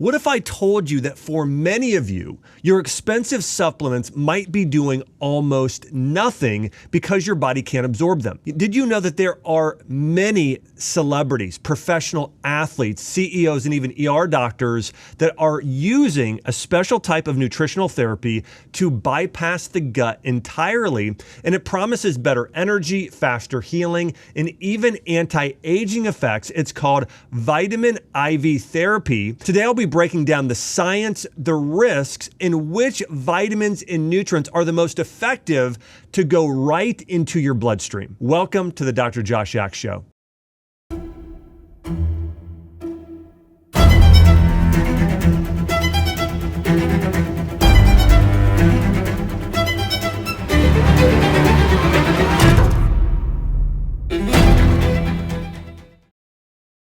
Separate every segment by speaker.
Speaker 1: What if I told you that for many of you, your expensive supplements might be doing almost nothing because your body can't absorb them? Did you know that there are many celebrities, professional athletes, CEOs, and even ER doctors that are using a special type of nutritional therapy to bypass the gut entirely, and it promises better energy, faster healing, and even anti-aging effects. It's called vitamin IV therapy. Today, I'll be breaking down the science, the risks, and which vitamins and nutrients are the most effective to go right into your bloodstream. Welcome to the Dr. Josh Axe Show.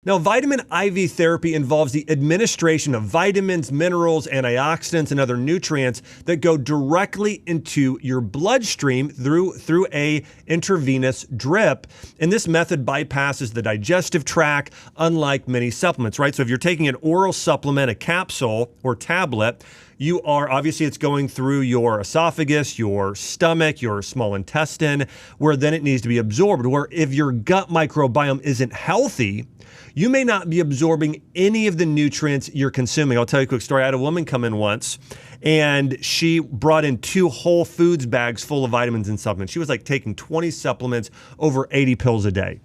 Speaker 1: Now, vitamin IV therapy involves the administration of vitamins, minerals, antioxidants, and other nutrients that go directly into your bloodstream through a intravenous drip. And this method bypasses the digestive tract, unlike many supplements, right? So if you're taking an oral supplement, a capsule or tablet, you are, obviously it's going through your esophagus, your stomach, your small intestine, where then it needs to be absorbed. Where if your gut microbiome isn't healthy, you may not be absorbing any of the nutrients you're consuming. I'll tell you a quick story. I had a woman come in once, and she brought in 2 Whole Foods bags full of vitamins and supplements. She was like taking 20 supplements, over 80 pills a day.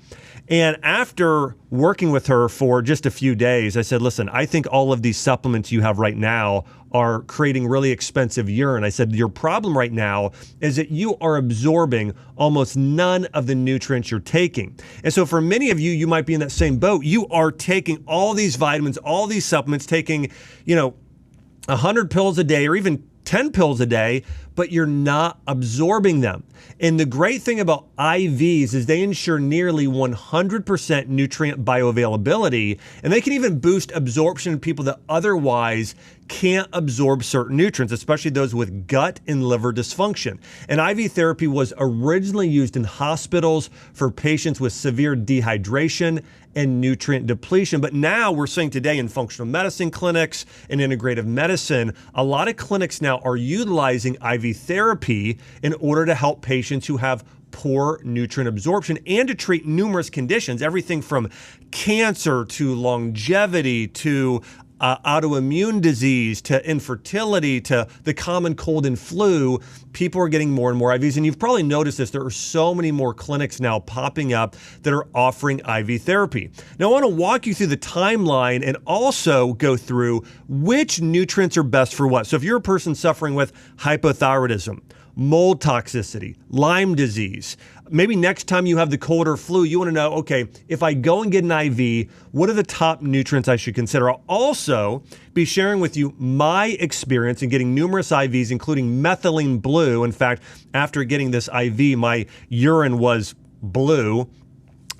Speaker 1: And after working with her for just a few days, I said, listen, I think all of these supplements you have right now are creating really expensive urine. I said, your problem right now is that you are absorbing almost none of the nutrients you're taking. And so for many of you, you might be in that same boat. You are taking all these vitamins, all these supplements, taking, 100 pills a day or even 10 pills a day, but you're not absorbing them. And the great thing about IVs is they ensure nearly 100% nutrient bioavailability, and they can even boost absorption in people that otherwise can't absorb certain nutrients, especially those with gut and liver dysfunction. And IV therapy was originally used in hospitals for patients with severe dehydration and nutrient depletion. But now we're seeing today in functional medicine clinics and integrative medicine, a lot of clinics now are utilizing IV therapy in order to help patients who have poor nutrient absorption and to treat numerous conditions, everything from cancer to longevity to autoimmune disease to infertility to the common cold and flu. People are getting more and more IVs. And you've probably noticed this. There are so many more clinics now popping up that are offering IV therapy. Now, I want to walk you through the timeline and also go through which nutrients are best for what. So if you're a person suffering with hypothyroidism, mold toxicity, Lyme disease, maybe next time you have the cold or flu, you want to know, okay, if I go and get an IV, what are the top nutrients I should consider? I'll also be sharing with you my experience in getting numerous IVs, including Methylene Blue. In fact, after getting this IV, my urine was blue.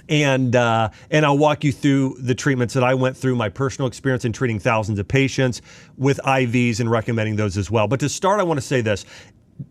Speaker 1: And I'll walk you through the treatments that I went through, my personal experience in treating thousands of patients with IVs and recommending those as well. But to start, I want to say this.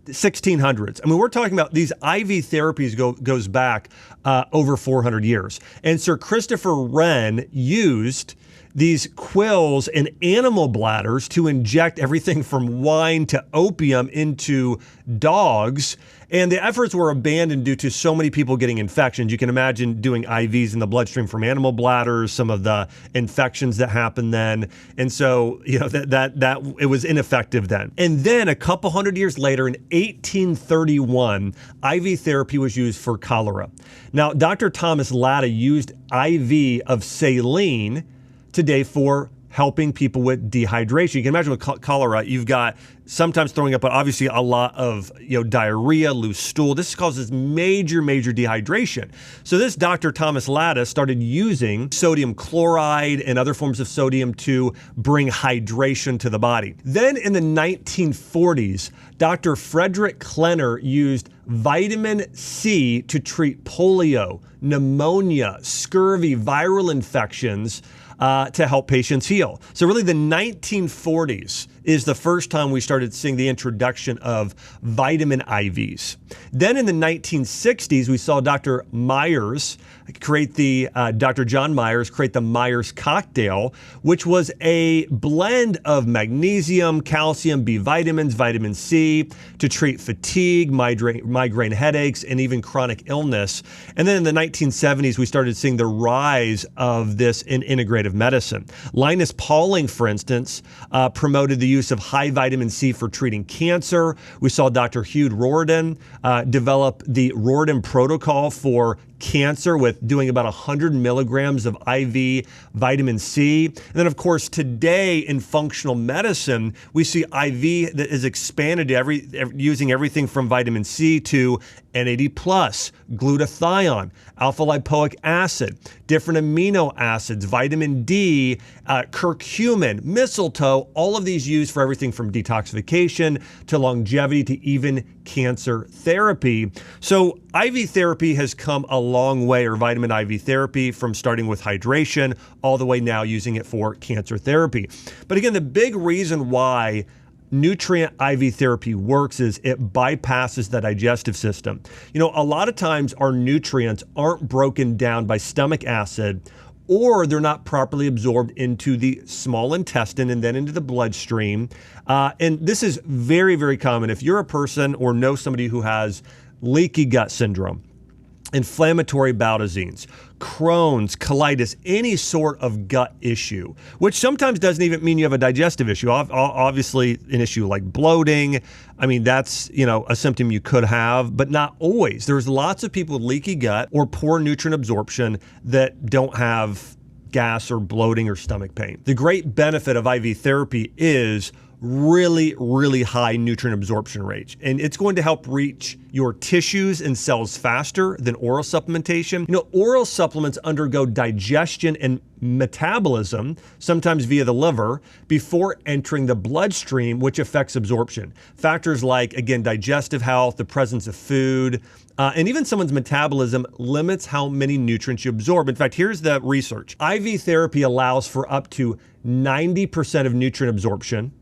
Speaker 1: 1600s. I mean, we're talking about these IV therapies goes back over 400 years. And Sir Christopher Wren used these quills and animal bladders to inject everything from wine to opium into dogs. And the efforts were abandoned due to so many people getting infections. You can imagine doing IVs in the bloodstream from animal bladders, some of the infections that happened then. And so, that it was ineffective then. And then a couple hundred years later, in 1831, IV therapy was used for cholera. Now, Dr. Thomas Latta used IV of saline today for helping people with dehydration. You can imagine with cholera, you've got sometimes throwing up, but obviously a lot of diarrhea, loose stool. This causes major dehydration. So this Dr. Thomas Latta started using sodium chloride and other forms of sodium to bring hydration to the body. Then in the 1940s, Dr. Frederick Klenner used vitamin C to treat polio, pneumonia, scurvy, viral infections, to help patients heal. So really the 1940s is the first time we started seeing the introduction of vitamin IVs. Then in the 1960s, we saw Dr. Myers create Dr. John Myers create the Myers cocktail, which was a blend of magnesium, calcium, B vitamins, vitamin C to treat fatigue, migraine headaches, and even chronic illness. And then in the 1970s, we started seeing the rise of this in integrative medicine. Linus Pauling, for instance, promoted the use of high vitamin C for treating cancer. We saw Dr. Hugh Roarden develop the Roarden protocol for cancer with doing about 100 milligrams of IV vitamin C. And then, of course, today in functional medicine, we see IV that is expanded to using everything from vitamin C to NAD+, glutathione, alpha-lipoic acid, different amino acids, vitamin D, curcumin, mistletoe, all of these used for everything from detoxification to longevity to even cancer therapy. So IV therapy has come a long way, or vitamin IV therapy, from starting with hydration all the way now using it for cancer therapy. But again, the big reason why nutrient IV therapy works is it bypasses the digestive system. You know, a lot of times our nutrients aren't broken down by stomach acid, or they're not properly absorbed into the small intestine and then into the bloodstream. And this is very, very common. If you're a person or know somebody who has leaky gut syndrome, inflammatory bowel disease, Crohn's, colitis, any sort of gut issue, which sometimes doesn't even mean you have a digestive issue. Obviously, an issue like bloating, I mean, that's, a symptom you could have, but not always. There's lots of people with leaky gut or poor nutrient absorption that don't have gas or bloating or stomach pain. The great benefit of IV therapy is really, really high nutrient absorption rates. And it's going to help reach your tissues and cells faster than oral supplementation. Oral supplements undergo digestion and metabolism, sometimes via the liver, before entering the bloodstream, which affects absorption. Factors like, again, digestive health, the presence of food, and even someone's metabolism limits how many nutrients you absorb. In fact, here's the research. IV therapy allows for up to 90% of nutrient absorption,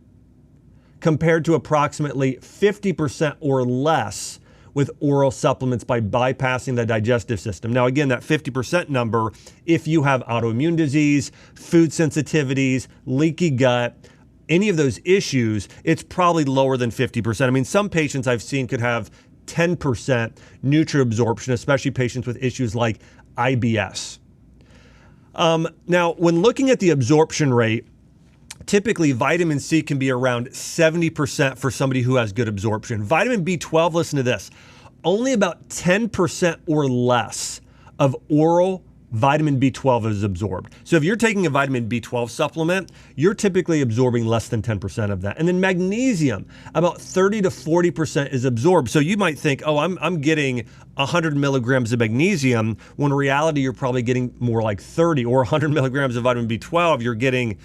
Speaker 1: compared to approximately 50% or less with oral supplements by bypassing the digestive system. Now, again, that 50% number, if you have autoimmune disease, food sensitivities, leaky gut, any of those issues, it's probably lower than 50%. I mean, some patients I've seen could have 10% nutrient absorption, especially patients with issues like IBS. Now, when looking at the absorption rate, typically, vitamin C can be around 70% for somebody who has good absorption. Vitamin B12, listen to this, only about 10% or less of oral vitamin B12 is absorbed. So if you're taking a vitamin B12 supplement, you're typically absorbing less than 10% of that. And then magnesium, about 30 to 40% is absorbed. So you might think, oh, I'm getting 100 milligrams of magnesium, when in reality, you're probably getting more like 30, or 100 milligrams of vitamin B12, you're getting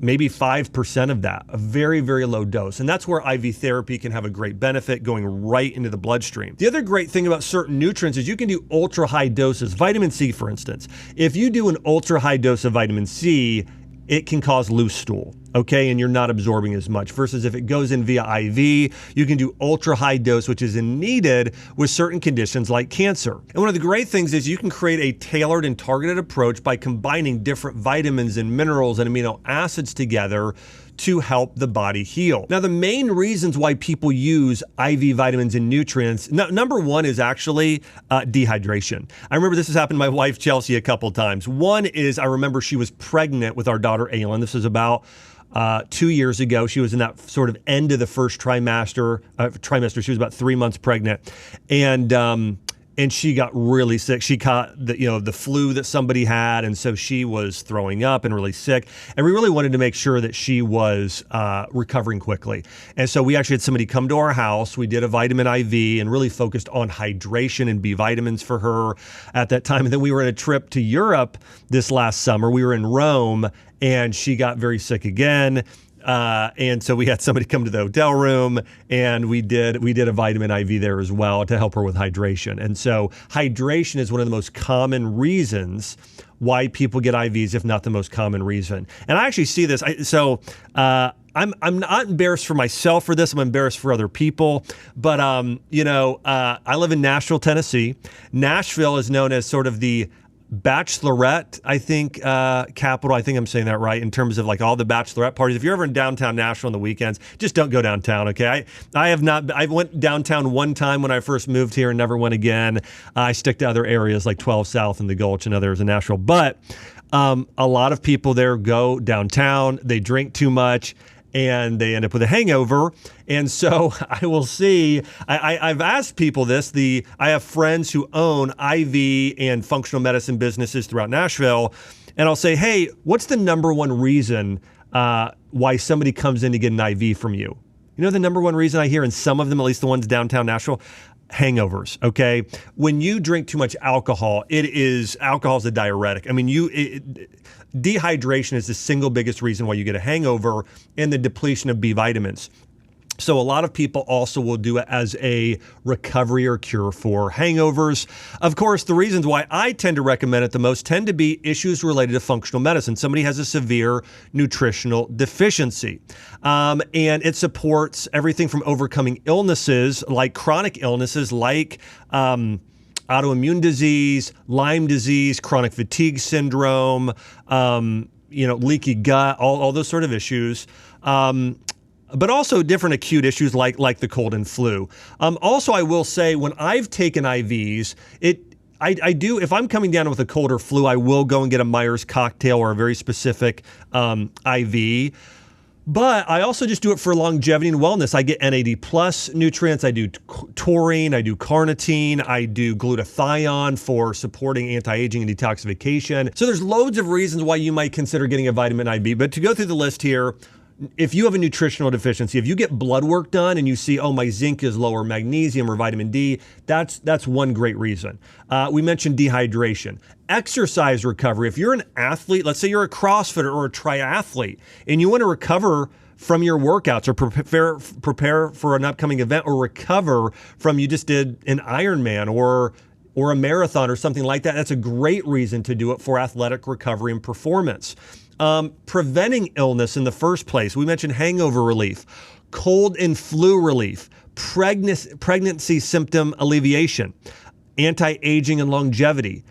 Speaker 1: maybe 5% of that, a very, very low dose. And that's where IV therapy can have a great benefit, going right into the bloodstream. The other great thing about certain nutrients is you can do ultra high doses. Vitamin C, for instance. If you do an ultra high dose of vitamin C, it can cause loose stool, okay? And you're not absorbing as much. Versus if it goes in via IV, you can do ultra high dose, which is needed with certain conditions like cancer. And one of the great things is you can create a tailored and targeted approach by combining different vitamins and minerals and amino acids together to help the body heal. Now, the main reasons why people use IV vitamins and nutrients, number one is actually dehydration. I remember this has happened to my wife, Chelsea, a couple times. One is I remember she was pregnant with our daughter, Aylin. This was about 2 years ago. She was in that sort of end of the first trimester. She was about 3 months pregnant. And she got really sick. She caught the flu that somebody had, and so she was throwing up and really sick. And we really wanted to make sure that she was recovering quickly. And so we actually had somebody come to our house. We did a vitamin IV and really focused on hydration and B vitamins for her at that time. And then we were on a trip to Europe this last summer. We were in Rome, and she got very sick again. And so we had somebody come to the hotel room, and we did a vitamin IV there as well to help her with hydration. And so hydration is one of the most common reasons why people get IVs, if not the most common reason. And I actually see this. I'm not embarrassed for myself for this. I'm embarrassed for other people. But I live in Nashville, Tennessee. Nashville is known as sort of the bachelorette, I think, capital. I think I'm saying that right in terms of like all the bachelorette parties. If you're ever in downtown Nashville on the weekends, just don't go downtown, okay? I have not. I went downtown one time when I first moved here and never went again. I stick to other areas like 12 South and the Gulch and others in Nashville. But a lot of people there go downtown. They drink too much, and they end up with a hangover. And so I will see, I've asked people this, I have friends who own IV and functional medicine businesses throughout Nashville, and I'll say, hey, what's the number one reason why somebody comes in to get an IV from you? You know the number one reason I hear, and some of them, at least the ones downtown Nashville? Hangovers, okay? When you drink too much alcohol, alcohol is a diuretic. I mean, dehydration is the single biggest reason why you get a hangover, and the depletion of B vitamins. So a lot of people also will do it as a recovery or cure for hangovers. Of course, the reasons why I tend to recommend it the most tend to be issues related to functional medicine. Somebody has a severe nutritional deficiency. And it supports everything from overcoming illnesses, like chronic illnesses, like autoimmune disease, Lyme disease, chronic fatigue syndrome, leaky gut, all those sort of issues. But also different acute issues like the cold and flu. Also, I will say when I've taken IVs, I do, if I'm coming down with a cold or flu, I will go and get a Myers cocktail or a very specific IV. But I also just do it for longevity and wellness. I get NAD plus nutrients. I do taurine. I do carnitine. I do glutathione for supporting anti-aging and detoxification. So there's loads of reasons why you might consider getting a vitamin IV. But to go through the list here, if you have a nutritional deficiency, if you get blood work done and you see, oh, my zinc is lower, magnesium or vitamin D, that's one great reason. We mentioned dehydration. Exercise recovery. If you're an athlete, let's say you're a CrossFitter or a triathlete, and you want to recover from your workouts or prepare for an upcoming event or recover from you just did an Ironman or a marathon or something like that, that's a great reason to do it for athletic recovery and performance. Preventing illness in the first place. We mentioned hangover relief, cold and flu relief, pregnancy symptom alleviation, anti-aging and longevity,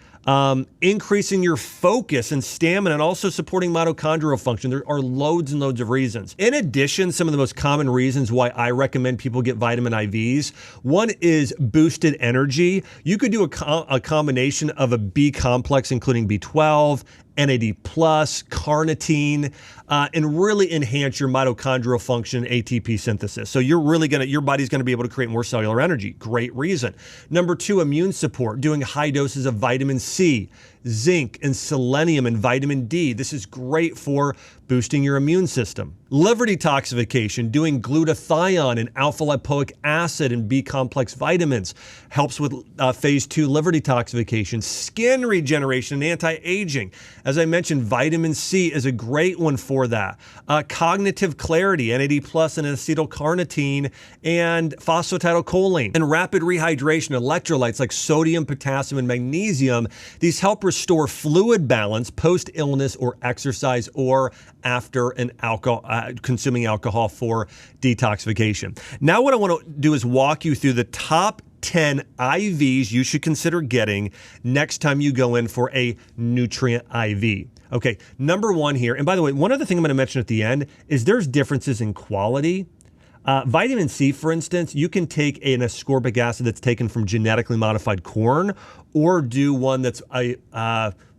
Speaker 1: increasing your focus and stamina, and also supporting mitochondrial function. There are loads and loads of reasons. In addition, some of the most common reasons why I recommend people get vitamin IVs, one is boosted energy. You could do a combination of a B complex, including B12, NAD+, carnitine, and really enhance your mitochondrial function, ATP synthesis. So your body's gonna be able to create more cellular energy. Great reason. Number two, immune support, doing high doses of vitamin C, zinc, and selenium and vitamin D. This is great for boosting your immune system. Liver detoxification, doing glutathione and alpha lipoic acid and B complex vitamins helps with phase 2 liver detoxification. Skin regeneration and anti-aging. As I mentioned, vitamin C is a great one for that. Cognitive clarity, NAD plus and acetylcarnitine and phosphatidylcholine. And rapid rehydration, electrolytes like sodium, potassium, and magnesium. These help restore fluid balance post-illness or exercise or after consuming alcohol for detoxification. Now what I want to do is walk you through the top 10 IVs you should consider getting next time you go in for a nutrient IV. Okay, number one here, and by the way, one other thing I'm going to mention at the end is there's differences in quality. Vitamin C, for instance, you can take an ascorbic acid that's taken from genetically modified corn or do one that's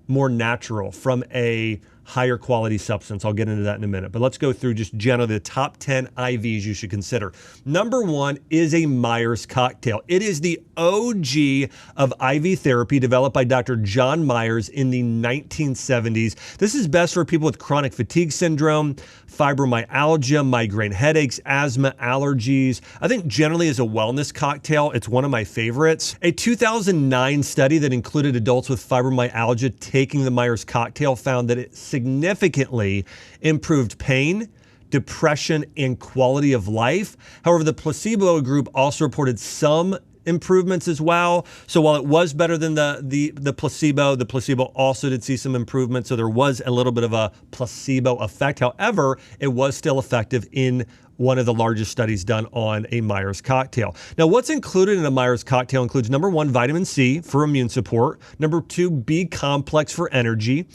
Speaker 1: more natural from a higher quality substance. I'll get into that in a minute, but let's go through just generally the top 10 IVs you should consider. Number one is a Myers cocktail. It is the OG of IV therapy developed by Dr. John Myers in the 1970s. This is best for people with chronic fatigue syndrome, fibromyalgia, migraine headaches, asthma, allergies. I think generally as a wellness cocktail, it's one of my favorites. A 2009 study that included adults with fibromyalgia taking the Myers cocktail found that it significantly improved pain, depression, and quality of life. However, the placebo group also reported some improvements as well. So while it was better than the placebo also did see some improvement. So there was a little bit of a placebo effect. However, it was still effective in one of the largest studies done on a Myers cocktail. Now, what's included in a Myers cocktail includes number 1, vitamin C for immune support, number 2, B complex for energy,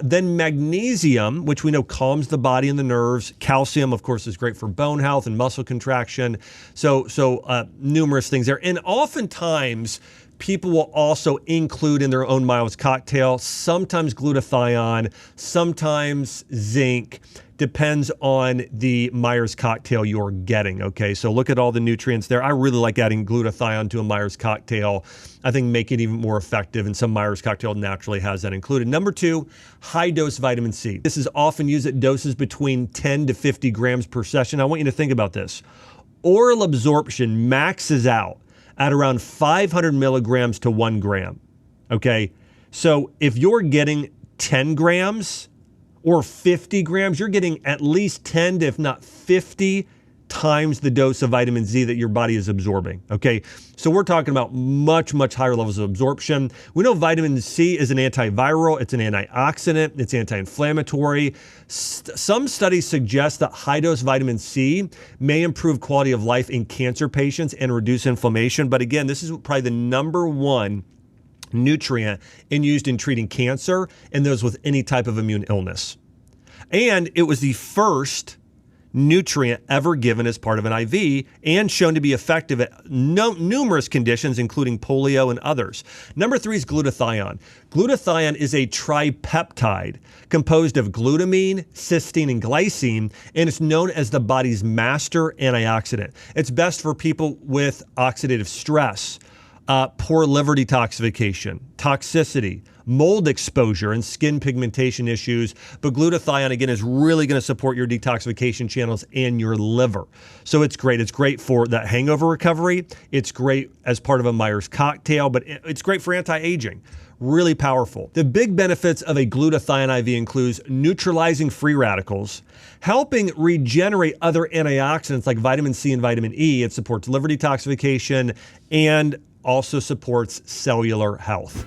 Speaker 1: then magnesium, which we know calms the body and the nerves. Calcium, of course, is great for bone health and muscle contraction. So numerous things there. And oftentimes, people will also include in their own Myers cocktail, sometimes glutathione, sometimes zinc. Depends on the Myers cocktail you're getting, okay? So look at all the nutrients there. I really like adding glutathione to a Myers cocktail. I think make it even more effective, and some Myers cocktail naturally has that included. Number 2, high-dose vitamin C. This is often used at doses between 10 to 50 grams per session. I want you to think about this. Oral absorption maxes out at around 500 milligrams to 1 gram, okay? So if you're getting 10 grams, or 50 grams, you're getting at least 10 to if not 50 times the dose of vitamin Z that your body is absorbing, okay? So we're talking about much, much higher levels of absorption. We know vitamin C is an antiviral, it's an antioxidant, it's anti-inflammatory. Some studies suggest that high-dose vitamin C may improve quality of life in cancer patients and reduce inflammation. But again, this is probably the number 1 nutrient used in treating cancer and those with any type of immune illness. And it was the first nutrient ever given as part of an IV and shown to be effective at numerous conditions, including polio and others. Number 3 is glutathione. Glutathione is a tripeptide composed of glutamine, cysteine, and glycine, and it's known as the body's master antioxidant. It's best for people with oxidative stress, poor liver detoxification, toxicity, mold exposure, and skin pigmentation issues. But glutathione, again, is really going to support your detoxification channels and your liver. So it's great. It's great for that hangover recovery. It's great as part of a Myers cocktail, but it's great for anti-aging. Really powerful. The big benefits of a glutathione IV includes neutralizing free radicals, helping regenerate other antioxidants like vitamin C and vitamin E. It supports liver detoxification and also supports cellular health.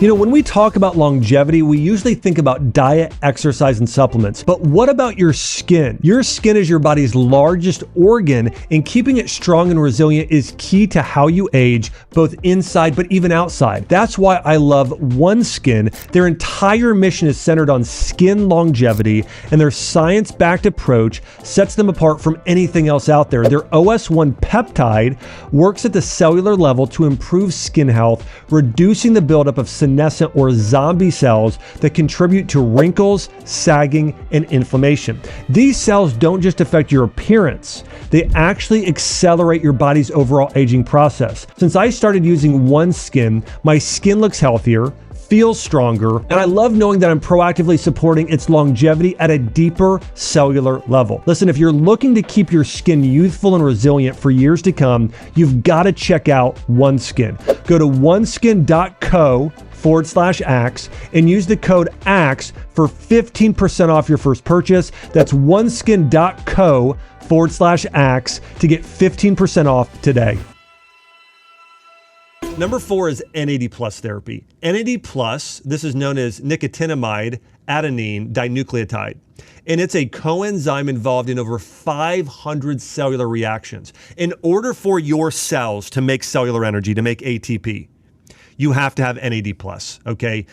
Speaker 1: You know, when we talk about longevity, we usually think about diet, exercise, and supplements. But what about your skin? Your skin is your body's largest organ, and keeping it strong and resilient is key to how you age, both inside but even outside. That's why I love OneSkin. Their entire mission is centered on skin longevity, and their science-backed approach sets them apart from anything else out there. Their OS1 peptide works at the cellular level to improve skin health, reducing the buildup of senescent or zombie cells that contribute to wrinkles, sagging, and inflammation. These cells don't just affect your appearance, they actually accelerate your body's overall aging process. Since I started using OneSkin, my skin looks healthier, feels stronger, and I love knowing that I'm proactively supporting its longevity at a deeper cellular level. Listen, if you're looking to keep your skin youthful and resilient for years to come, you've got to check out OneSkin. Go to oneskin.co/Axe and use the code AXE for 15% off your first purchase. That's oneskin.co/Axe to get 15% off today. Number 4 is NAD plus therapy. NAD plus, this is known as nicotinamide adenine dinucleotide, and it's a coenzyme involved in over 500 cellular reactions. In order for your cells to make cellular energy, to make ATP, you have to have NAD plus, okay?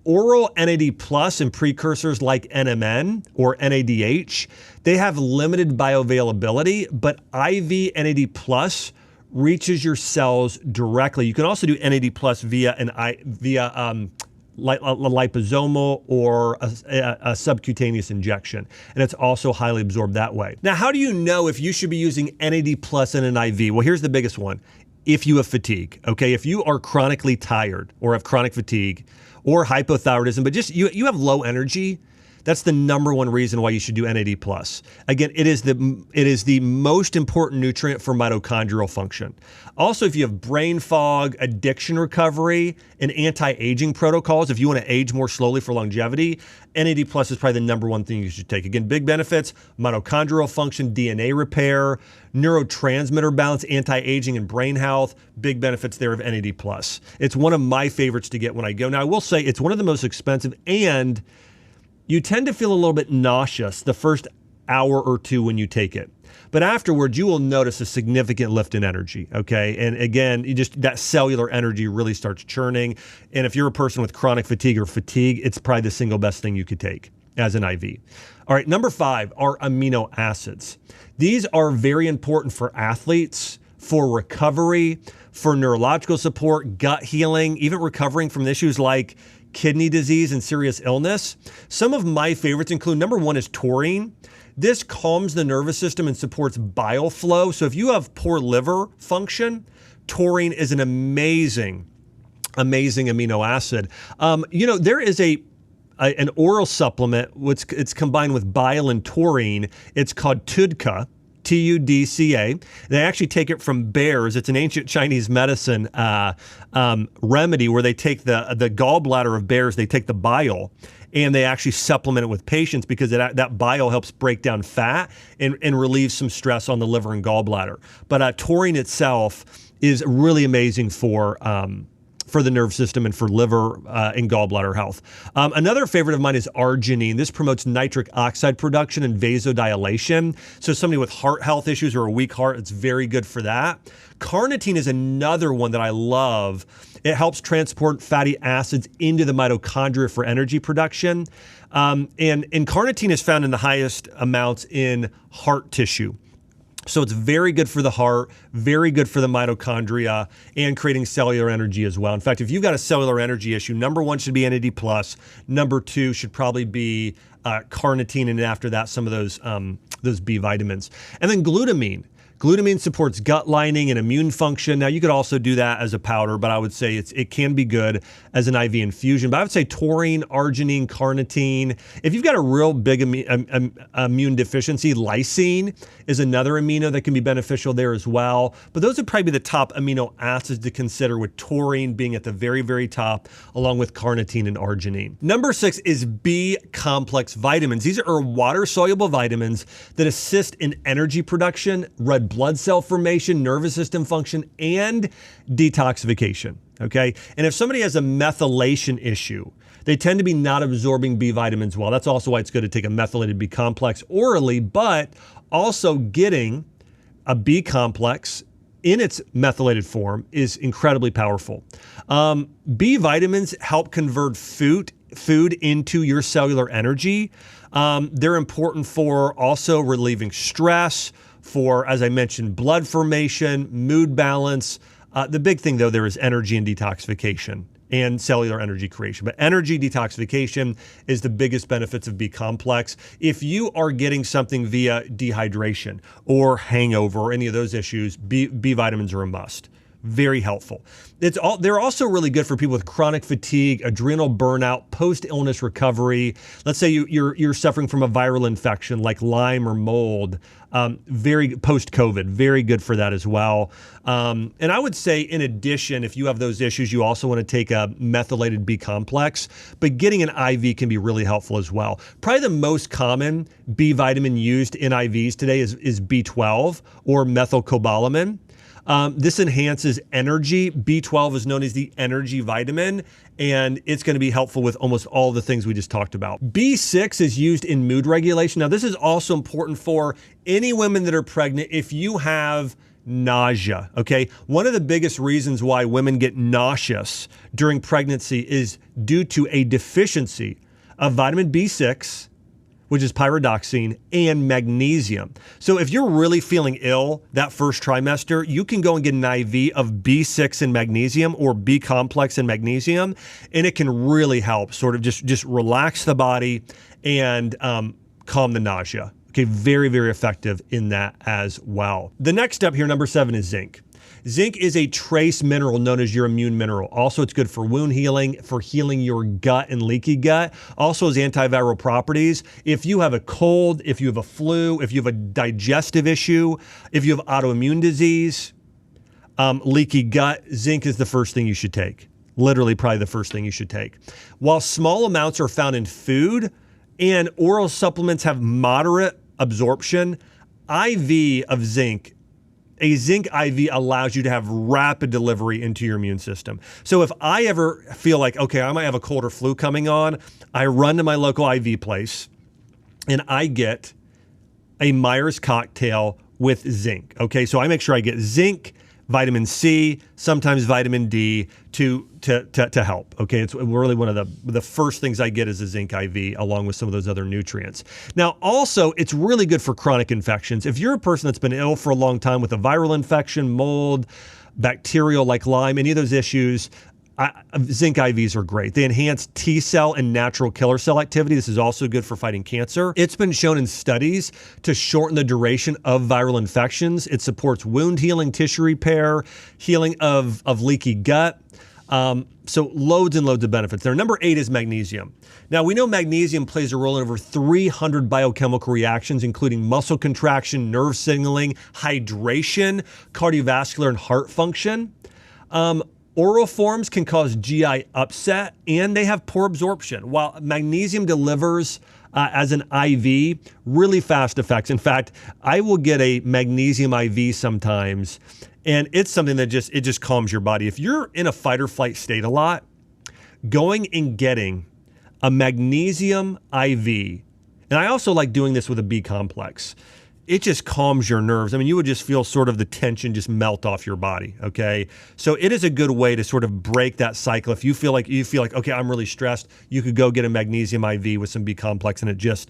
Speaker 1: Oral NAD plus and precursors like NMN or NADH, they have limited bioavailability, but IV NAD plus reaches your cells directly. You can also do NAD plus via liposomal or a subcutaneous injection, and it's also highly absorbed that way. Now, how do you know if you should be using NAD plus in an IV? Well, here's the biggest one. If you have fatigue, okay? If you are chronically tired or have chronic fatigue or hypothyroidism, but just you have low energy, That's the number one reason why you should do NAD+. Again, it is the most important nutrient for mitochondrial function. Also, if you have brain fog, addiction recovery, and anti-aging protocols, if you want to age more slowly for longevity, NAD+ is probably the number one thing you should take. Again, big benefits: mitochondrial function, DNA repair, neurotransmitter balance, anti-aging, and brain health. Big benefits there of NAD+. It's one of my favorites to get when I go. Now, I will say it's one of the most expensive, and you tend to feel a little bit nauseous the first hour or two when you take it. But afterwards, you will notice a significant lift in energy, okay? And again, that cellular energy really starts churning. And if you're a person with chronic fatigue, it's probably the single best thing you could take as an IV. All right, number 5 are amino acids. These are very important for athletes, for recovery, for neurological support, gut healing, even recovering from issues like kidney disease and serious illness. Some of my favorites include, number 1 is taurine. This calms the nervous system and supports bile flow. So if you have poor liver function, taurine is an amazing amino acid. There is an oral supplement, it's combined with bile and taurine. It's called TUDCA, TUDCA. They actually take it from bears. It's an ancient Chinese medicine remedy where they take the gallbladder of bears, they take the bile, and they actually supplement it with patients because that bile helps break down fat and relieve some stress on the liver and gallbladder. But taurine itself is really amazing for the nerve system and for liver and gallbladder health. Another favorite of mine is arginine. This promotes nitric oxide production and vasodilation. So somebody with heart health issues or a weak heart, it's very good for that. Carnitine is another one that I love. It helps transport fatty acids into the mitochondria for energy production. And carnitine is found in the highest amounts in heart tissue. So it's very good for the heart, very good for the mitochondria, and creating cellular energy as well. In fact, if you've got a cellular energy issue, number 1 should be NAD+. Number 2 should probably be carnitine, and after that, some of those B vitamins. And then glutamine. Glutamine supports gut lining and immune function. Now, you could also do that as a powder, but I would say it can be good as an IV infusion. But I would say taurine, arginine, carnitine. If you've got a real big immune deficiency, lysine is another amino that can be beneficial there as well. But those would probably be the top amino acids to consider, with taurine being at the very, very top, along with carnitine and arginine. Number 6 is B complex vitamins. These are water-soluble vitamins that assist in energy production, red blood cell formation, nervous system function, and detoxification, okay? And if somebody has a methylation issue, they tend to be not absorbing B vitamins well. That's also why it's good to take a methylated B complex orally, but also getting a B complex in its methylated form is incredibly powerful. B vitamins help convert food into your cellular energy. They're important for also relieving stress, for, as I mentioned, blood formation, mood balance. The big thing, though, there is energy and detoxification and cellular energy creation. But energy detoxification is the biggest benefits of B complex. If you are getting something via dehydration or hangover or any of those issues, B vitamins are a must. Very helpful. They're also really good for people with chronic fatigue, adrenal burnout, post-illness recovery. Let's say you're suffering from a viral infection like Lyme or mold, very post-COVID, very good for that as well. And I would say, in addition, if you have those issues, you also want to take a methylated B complex, but getting an IV can be really helpful as well. Probably the most common B vitamin used in IVs today is B12 or methylcobalamin. This enhances energy. B12 is known as the energy vitamin, and it's going to be helpful with almost all the things we just talked about. B6 is used in mood regulation. Now, this is also important for any women that are pregnant if you have nausea, okay? One of the biggest reasons why women get nauseous during pregnancy is due to a deficiency of vitamin B6, which is pyridoxine, and magnesium. So if you're really feeling ill that first trimester, you can go and get an IV of B6 and magnesium or B complex and magnesium, and it can really help sort of just relax the body and calm the nausea. Okay, very, very effective in that as well. The next step here, number 7, is zinc. Zinc is a trace mineral known as your immune mineral. Also, it's good for wound healing, for healing your gut and leaky gut. Also has antiviral properties. If you have a cold, if you have a flu, if you have a digestive issue, if you have autoimmune disease, leaky gut, zinc is the first thing you should take. Literally probably the first thing you should take. While small amounts are found in food and oral supplements have moderate absorption, IV of zinc, a zinc IV allows you to have rapid delivery into your immune system. So if I ever feel like, okay, I might have a cold or flu coming on, I run to my local IV place and I get a Myers cocktail with zinc. Okay, so I make sure I get zinc, vitamin C, sometimes vitamin D to help. Okay, it's really one of the first things I get is a zinc IV along with some of those other nutrients. Now, also, it's really good for chronic infections. If you're a person that's been ill for a long time with a viral infection, mold, bacterial like Lyme, any of those issues, zinc IVs are great. They enhance T cell and natural killer cell activity. This is also good for fighting cancer. It's been shown in studies to shorten the duration of viral infections. It supports wound healing, tissue repair, healing of leaky gut. So loads and loads of benefits there. Number 8 is magnesium. Now, we know magnesium plays a role in over 300 biochemical reactions, including muscle contraction, nerve signaling, hydration, cardiovascular, and heart function. Oral forms can cause GI upset, and they have poor absorption. While magnesium delivers as an IV really fast effects. In fact, I will get a magnesium IV sometimes, and it's something that just calms your body. If you're in a fight or flight state a lot, going and getting a magnesium IV, and I also like doing this with a B complex. It just calms your nerves. I mean, you would just feel sort of the tension just melt off your body, okay? So it is a good way to sort of break that cycle. If you feel like, okay, I'm really stressed, you could go get a magnesium IV with some B complex and it just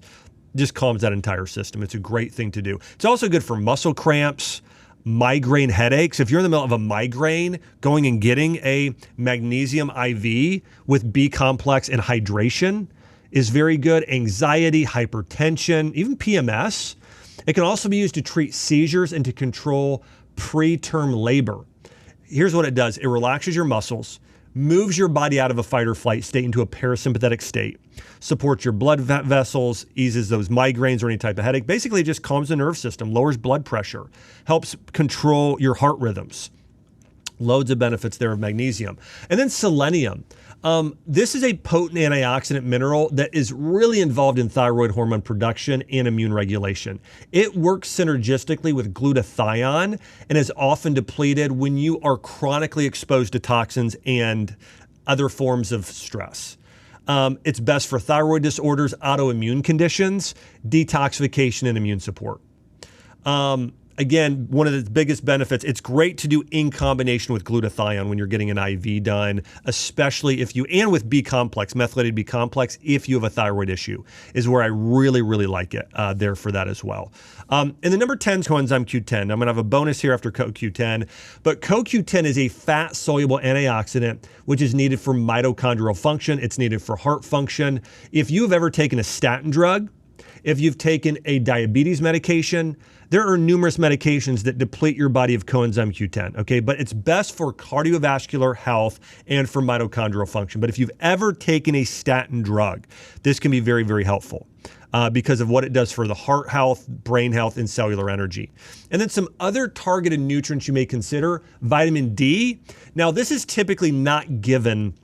Speaker 1: calms that entire system. It's a great thing to do. It's also good for muscle cramps, migraine headaches. If you're in the middle of a migraine, going and getting a magnesium IV with B complex and hydration is very good. Anxiety, hypertension, even PMS. It can also be used to treat seizures and to control preterm labor. Here's what it does. It relaxes your muscles, moves your body out of a fight or flight state into a parasympathetic state, supports your blood vessels, eases those migraines or any type of headache. Basically, it just calms the nerve system, lowers blood pressure, helps control your heart rhythms. Loads of benefits there of magnesium. And then selenium. This is a potent antioxidant mineral that is really involved in thyroid hormone production and immune regulation. It works synergistically with glutathione and is often depleted when you are chronically exposed to toxins and other forms of stress. It's best for thyroid disorders, autoimmune conditions, detoxification, and immune support. Again, one of the biggest benefits, it's great to do in combination with glutathione when you're getting an IV done, especially and with B complex, methylated B complex, if you have a thyroid issue, is where I really, really like it there for that as well. And the number 10 is coenzyme Q10. I'm going to have a bonus here after CoQ10, but CoQ10 is a fat-soluble antioxidant, which is needed for mitochondrial function. It's needed for heart function. If you've ever taken a statin drug, if you've taken a diabetes medication, there are numerous medications that deplete your body of coenzyme Q10, okay? But it's best for cardiovascular health and for mitochondrial function. But if you've ever taken a statin drug, this can be very, very helpful because of what it does for the heart health, brain health, and cellular energy. And then some other targeted nutrients you may consider, vitamin D. Now, this is typically not given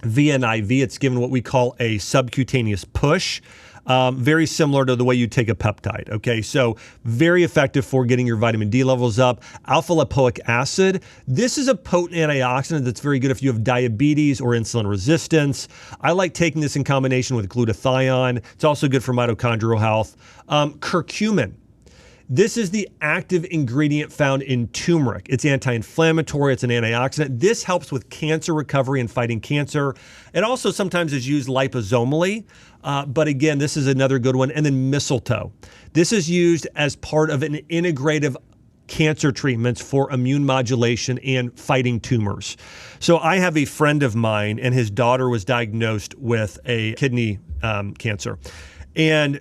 Speaker 1: via an IV. It's given what we call a subcutaneous push. Very similar to the way you take a peptide, okay? So very effective for getting your vitamin D levels up. Alpha lipoic acid, this is a potent antioxidant that's very good if you have diabetes or insulin resistance. I like taking this in combination with glutathione. It's also good for mitochondrial health. Curcumin. This is the active ingredient found in turmeric. It's anti-inflammatory, it's an antioxidant. This helps with cancer recovery and fighting cancer. It also sometimes is used liposomally, but again, this is another good one. And then mistletoe. This is used as part of an integrative cancer treatments for immune modulation and fighting tumors. So I have a friend of mine and his daughter was diagnosed with a kidney cancer. And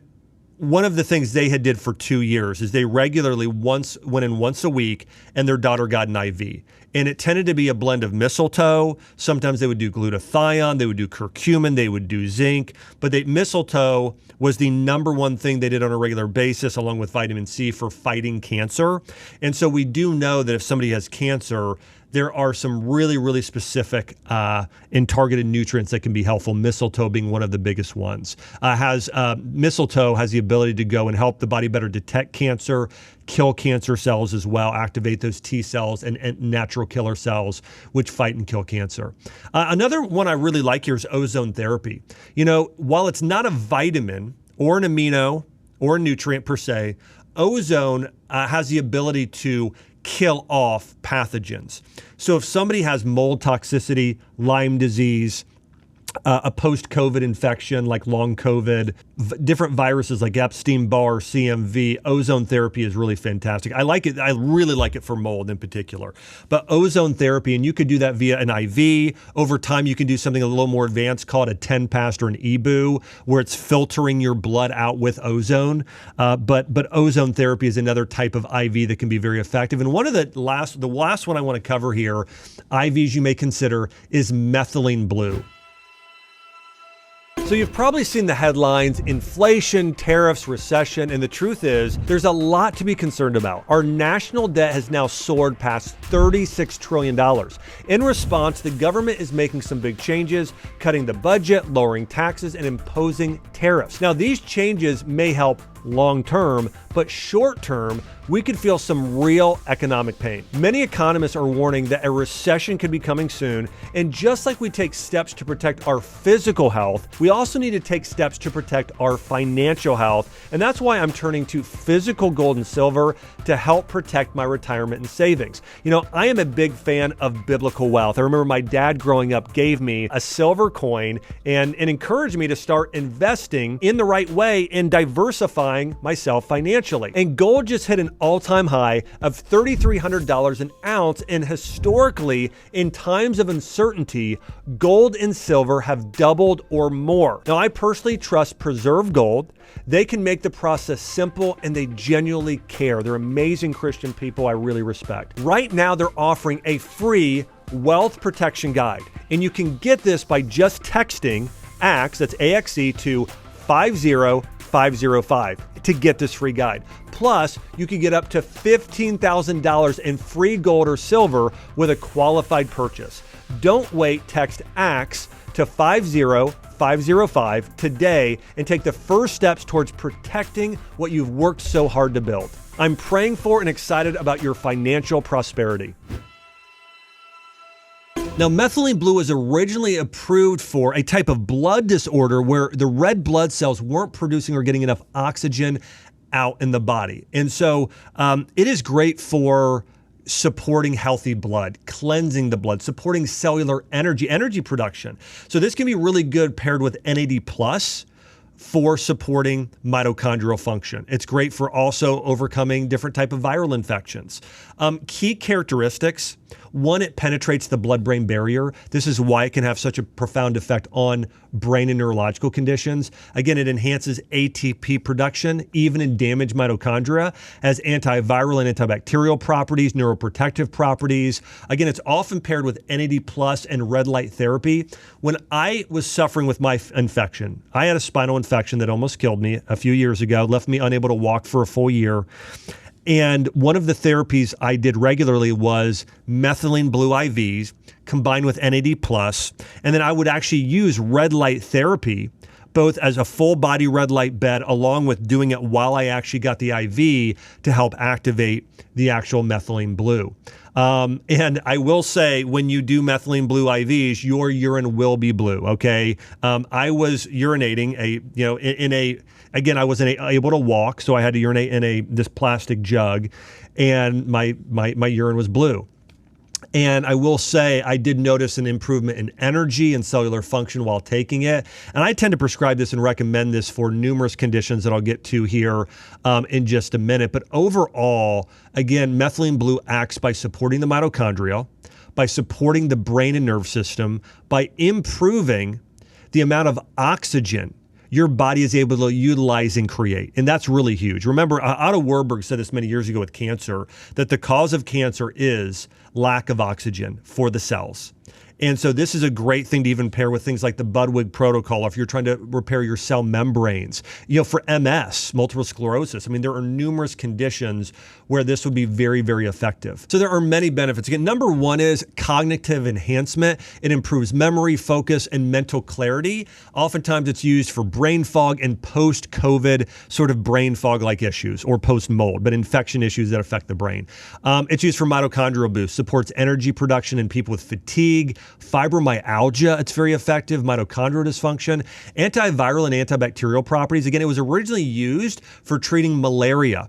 Speaker 1: one of the things they had did for 2 years is they regularly went in once a week, and their daughter got an IV. And it tended to be a blend of mistletoe. Sometimes they would do glutathione, they would do curcumin, they would do zinc. But mistletoe was the number one thing they did on a regular basis, along with vitamin C, for fighting cancer. And so we do know that if somebody has cancer, there are some really, really specific and targeted nutrients that can be helpful, mistletoe being one of the biggest ones. Mistletoe has the ability to go and help the body better detect cancer, kill cancer cells as well, activate those T cells and natural killer cells, which fight and kill cancer. Another one I really like here is ozone therapy. While it's not a vitamin or an amino or a nutrient per se, ozone has the ability to kill off pathogens. So if somebody has mold toxicity, Lyme disease, a post-COVID infection like long COVID, different viruses like Epstein-Barr, CMV, ozone therapy is really fantastic. I like it. I really like it for mold in particular. But ozone therapy, and you could do that via an IV. Over time, you can do something a little more advanced called a 10-past or an EBU, where it's filtering your blood out with ozone. But ozone therapy is another type of IV that can be very effective. And one of the last one I want to cover here, IVs you may consider, is methylene blue. So you've probably seen the headlines, inflation, tariffs, recession, and the truth is there's a lot to be concerned about. Our national debt has now soared past $36 trillion. In response, the government is making some big changes, cutting the budget, lowering taxes, and imposing tariffs. Now, these changes may help long term, but short term, we could feel some real economic pain. Many economists are warning that a recession could be coming soon, and just like we take steps to protect our physical health, we also need to take steps to protect our financial health, and that's why I'm turning to physical gold and silver to help protect my retirement and savings. I am a big fan of biblical wealth. I remember my dad growing up gave me a silver coin and encouraged me to start investing in the right way and diversifying myself financially. And gold just hit an all-time high of $3,300 an ounce, and historically, in times of uncertainty, gold and silver have doubled or more. Now, I personally trust Preserve Gold. They can make the process simple, and they genuinely care. They're amazing Christian people I really respect. Right now, they're offering a free wealth protection guide, and you can get this by just texting AXE, that's AXE, to 50505 to get this free guide. Plus, you can get up to $15,000 in free gold or silver with a qualified purchase. Don't wait, text AXE to 50505 today and take the first steps towards protecting what you've worked so hard to build. I'm praying for and excited about your financial prosperity. Now, methylene blue was originally approved for a type of blood disorder where the red blood cells weren't producing or getting enough oxygen out in the body. And so it is great for supporting healthy blood, cleansing the blood, supporting cellular energy production. So this can be really good paired with NAD plus for supporting mitochondrial function. It's great for also overcoming different type of viral infections. Key characteristics: one, it penetrates the blood-brain barrier. This is why it can have such a profound effect on brain and neurological conditions. Again, it enhances ATP production, even in damaged mitochondria, has antiviral and antibacterial properties, neuroprotective properties. Again, it's often paired with NAD plus and red light therapy. When I was suffering with my infection, I had a spinal infection that almost killed me a few years ago, left me unable to walk for a full year. And one of the therapies I did regularly was methylene blue IVs combined with NAD+. And then I would actually use red light therapy, both as a full body red light bed, along with doing it while I actually got the IV to help activate the actual methylene blue. And I will say, when you do methylene blue IVs, your urine will be blue. Okay. I was urinating I wasn't able to walk, so I had to urinate in this plastic jug, and my urine was blue. And I will say I did notice an improvement in energy and cellular function while taking it. And I tend to prescribe this and recommend this for numerous conditions that I'll get to here in just a minute. But overall, again, methylene blue acts by supporting the mitochondria, by supporting the brain and nerve system, by improving the amount of oxygen your body is able to utilize and create. And that's really huge. Remember, Otto Warburg said this many years ago with cancer, that the cause of cancer is lack of oxygen for the cells. And so this is a great thing to even pair with things like the Budwig protocol if you're trying to repair your cell membranes. For MS, multiple sclerosis, I mean, there are numerous conditions where this would be very, very effective. So there are many benefits. Again, number one is cognitive enhancement. It improves memory, focus, and mental clarity. Oftentimes it's used for brain fog and post-COVID sort of brain fog-like issues, or post-mold, but infection issues that affect the brain. It's used for mitochondrial boost, supports energy production in people with fatigue, fibromyalgia, it's very effective, mitochondrial dysfunction, antiviral and antibacterial properties. Again, it was originally used for treating malaria.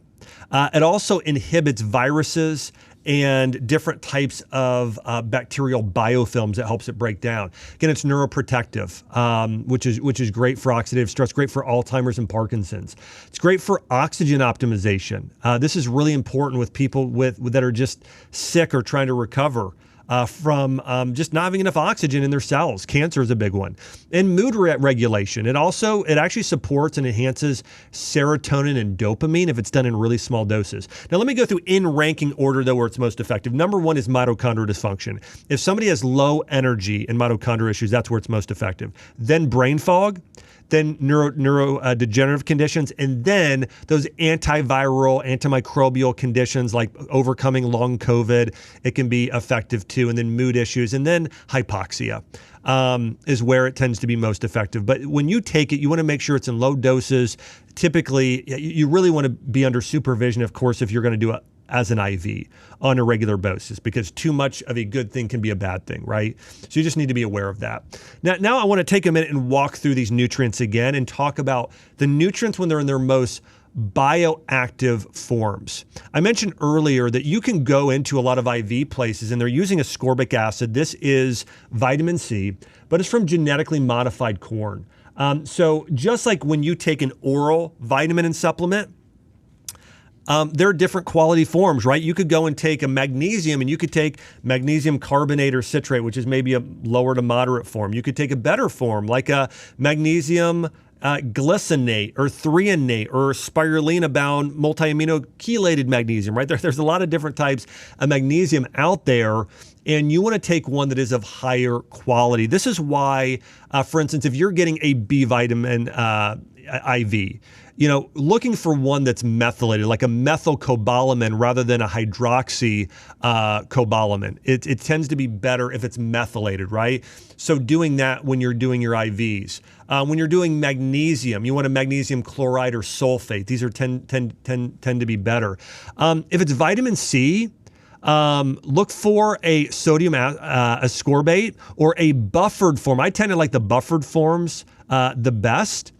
Speaker 1: It also inhibits viruses and different types of bacterial biofilms that helps it break down. Again, it's neuroprotective, which is great for oxidative stress, great for Alzheimer's and Parkinson's. It's great for oxygen optimization. This is really important with people that are just sick or trying to recover from just not having enough oxygen in their cells. Cancer is a big one. And mood regulation. It actually supports and enhances serotonin and dopamine if it's done in really small doses. Now, let me go through in ranking order, though, where it's most effective. Number one is mitochondrial dysfunction. If somebody has low energy and mitochondrial issues, that's where it's most effective. Then brain fog, then neurodegenerative conditions, and then those antiviral, antimicrobial conditions like overcoming long COVID, it can be effective too, and then mood issues, and then hypoxia is where it tends to be most effective. But when you take it, you want to make sure it's in low doses. Typically, you really want to be under supervision, of course, if you're going to do it as an IV on a regular basis, because too much of a good thing can be a bad thing, right? So you just need to be aware of that. Now I want to take a minute and walk through these nutrients again and talk about the nutrients when they're in their most bioactive forms. I mentioned earlier that you can go into a lot of IV places and they're using ascorbic acid. This is vitamin C, but it's from genetically modified corn. So just like when you take an oral vitamin and supplement, there are different quality forms, right? You could go and take a magnesium, and you could take magnesium carbonate or citrate, which is maybe a lower to moderate form. You could take a better form, like a magnesium glycinate or threonate or spirulina-bound multi-amino chelated magnesium, right? There's a lot of different types of magnesium out there, and you want to take one that is of higher quality. This is why, for instance, if you're getting a B vitamin IV, looking for one that's methylated, like a methylcobalamin rather than a hydroxy cobalamin. It tends to be better if it's methylated, right? So doing that when you're doing your IVs. When you're doing magnesium, you want a magnesium chloride or sulfate. These are tend to be better. If it's vitamin C, look for a sodium ascorbate or a buffered form. I tend to like the buffered forms the best.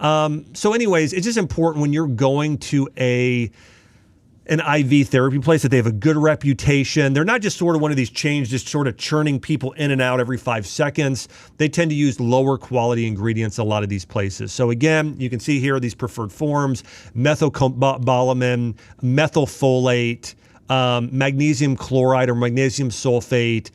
Speaker 1: So anyways, it's just important when you're going to an IV therapy place that they have a good reputation. They're not just sort of one of these chains just sort of churning people in and out every 5 seconds. They tend to use lower quality ingredients a lot of these places. So again, you can see here these preferred forms: methylcobalamin, methylfolate, magnesium chloride or magnesium sulfate,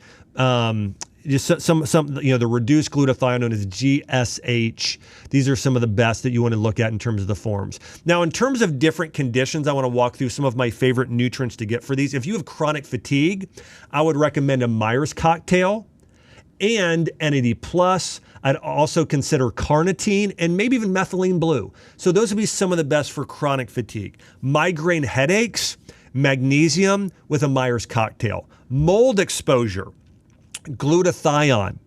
Speaker 1: just some the reduced glutathione known as GSH. These are some of the best that you want to look at in terms of the forms. Now, in terms of different conditions, I want to walk through some of my favorite nutrients to get for these. If you have chronic fatigue, I would recommend a Myers cocktail and NAD+. I'd also consider carnitine and maybe even methylene blue. So those would be some of the best for chronic fatigue. Migraine headaches, magnesium with a Myers cocktail. Mold exposure, glutathione.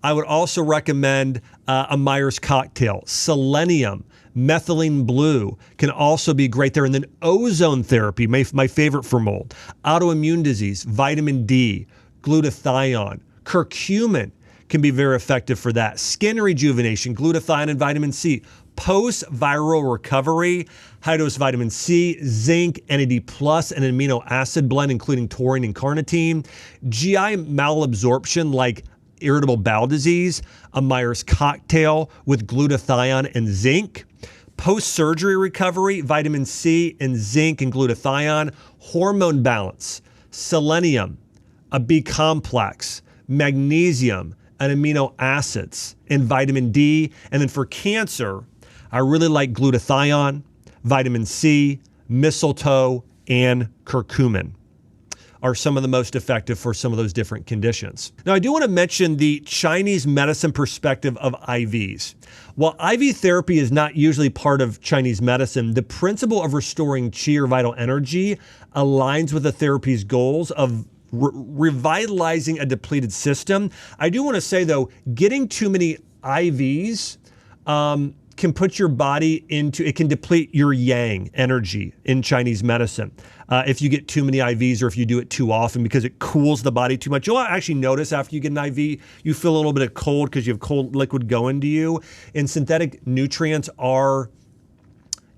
Speaker 1: I would also recommend a Myers cocktail. Selenium, methylene blue can also be great there. And then ozone therapy, my favorite for mold. Autoimmune disease, vitamin D, glutathione. Curcumin can be very effective for that. Skin rejuvenation, glutathione and vitamin C. Post-viral recovery, high-dose vitamin C, zinc, NAD+, and an amino acid blend, including taurine and carnitine. GI malabsorption, like irritable bowel disease, a Myers cocktail with glutathione and zinc. Post-surgery recovery, vitamin C and zinc and glutathione. Hormone balance, selenium, a B complex, magnesium, and amino acids, and vitamin D. And then for cancer, I really like glutathione, vitamin C, mistletoe, and curcumin are some of the most effective for some of those different conditions. Now, I do want to mention the Chinese medicine perspective of IVs. While IV therapy is not usually part of Chinese medicine, the principle of restoring qi or vital energy aligns with the therapy's goals of revitalizing a depleted system. I do want to say, though, getting too many IVs can put your body into, it can deplete your yang energy in Chinese medicine. If you get too many IVs or if you do it too often, because it cools the body too much. You'll actually notice after you get an IV, you feel a little bit of cold because you have cold liquid going to you. And synthetic nutrients are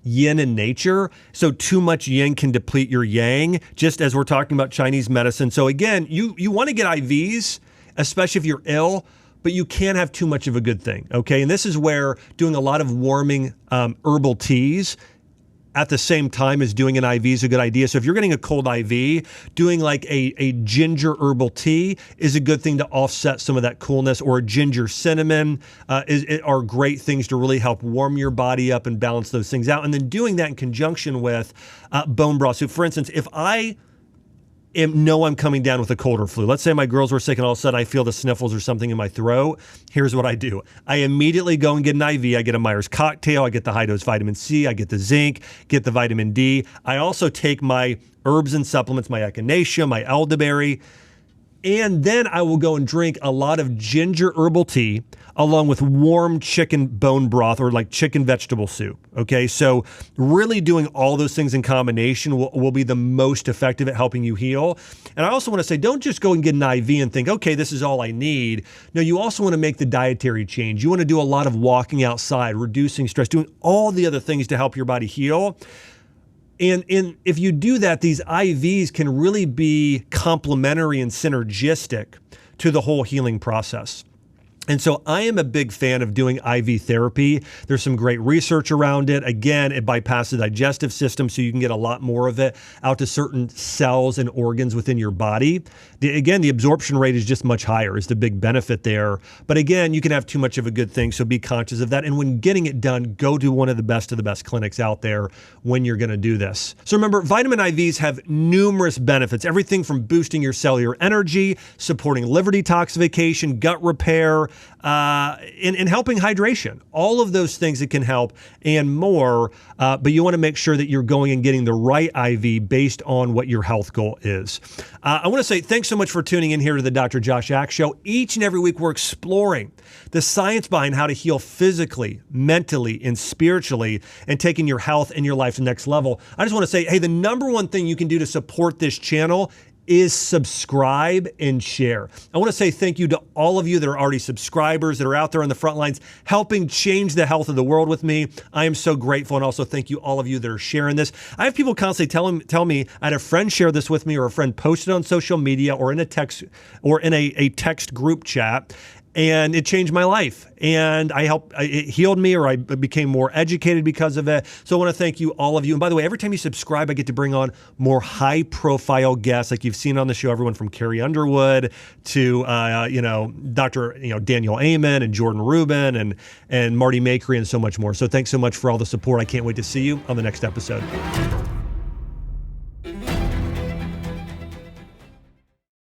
Speaker 1: yin in nature. So too much yin can deplete your yang, just as we're talking about Chinese medicine. So again, you want to get IVs, especially if you're ill, but you can't have too much of a good thing, okay? And this is where doing a lot of warming herbal teas at the same time as doing an IV is a good idea. So if you're getting a cold IV, doing like a ginger herbal tea is a good thing to offset some of that coolness, or a ginger cinnamon are great things to really help warm your body up and balance those things out. And then doing that in conjunction with bone broth. So for instance, if I I'm coming down with a cold or flu. Let's say my girls were sick and all of a sudden I feel the sniffles or something in my throat. Here's what I do. I immediately go and get an IV. I get a Myers cocktail. I get the high dose vitamin C. I get the zinc, get the vitamin D. I also take my herbs and supplements, my echinacea, my elderberry. And then I will go and drink a lot of ginger herbal tea along with warm chicken bone broth or like chicken vegetable soup. Okay, so really doing all those things in combination will be the most effective at helping you heal. And I also want to say, don't just go and get an IV and think, okay, this is all I need. No, you also want to make the dietary change. You want to do a lot of walking outside, reducing stress, doing all the other things to help your body heal. And if you do that, these IVs can really be complementary and synergistic to the whole healing process. And so I am a big fan of doing IV therapy. There's some great research around it. Again, it bypasses the digestive system, so you can get a lot more of it out to certain cells and organs within your body. Again, the absorption rate is just much higher, is the big benefit there. But again, you can have too much of a good thing, so be conscious of that. And when getting it done, go to one of the best clinics out there when you're gonna do this. So remember, vitamin IVs have numerous benefits, everything from boosting your cellular energy, supporting liver detoxification, gut repair, in helping hydration, all of those things that can help and more, but you want to make sure that you're going and getting the right IV based on what your health goal is. I want to say thanks so much for tuning in here to the Dr. Josh Axe Show. Each and every week we're exploring the science behind how to heal physically, mentally, and spiritually, and taking your health and your life to the next level. I just want to say, hey, the number one thing you can do to support this channel is subscribe and share. I want to say thank you to all of you that are already subscribers, that are out there on the front lines, helping change the health of the world with me. I am so grateful. And also thank you all of you that are sharing this. I have people constantly tell me, I had a friend share this with me, or a friend posted on social media, or in a text, or in a text group chat, and it changed my life. And it healed me, or I became more educated because of it. So I want to thank you, all of you. And by the way, every time you subscribe, I get to bring on more high profile guests, like you've seen on the show, everyone from Carrie Underwood to, Dr. Daniel Amen and Jordan Rubin and Marty Makery and so much more. So thanks so much for all the support. I can't wait to see you on the next episode.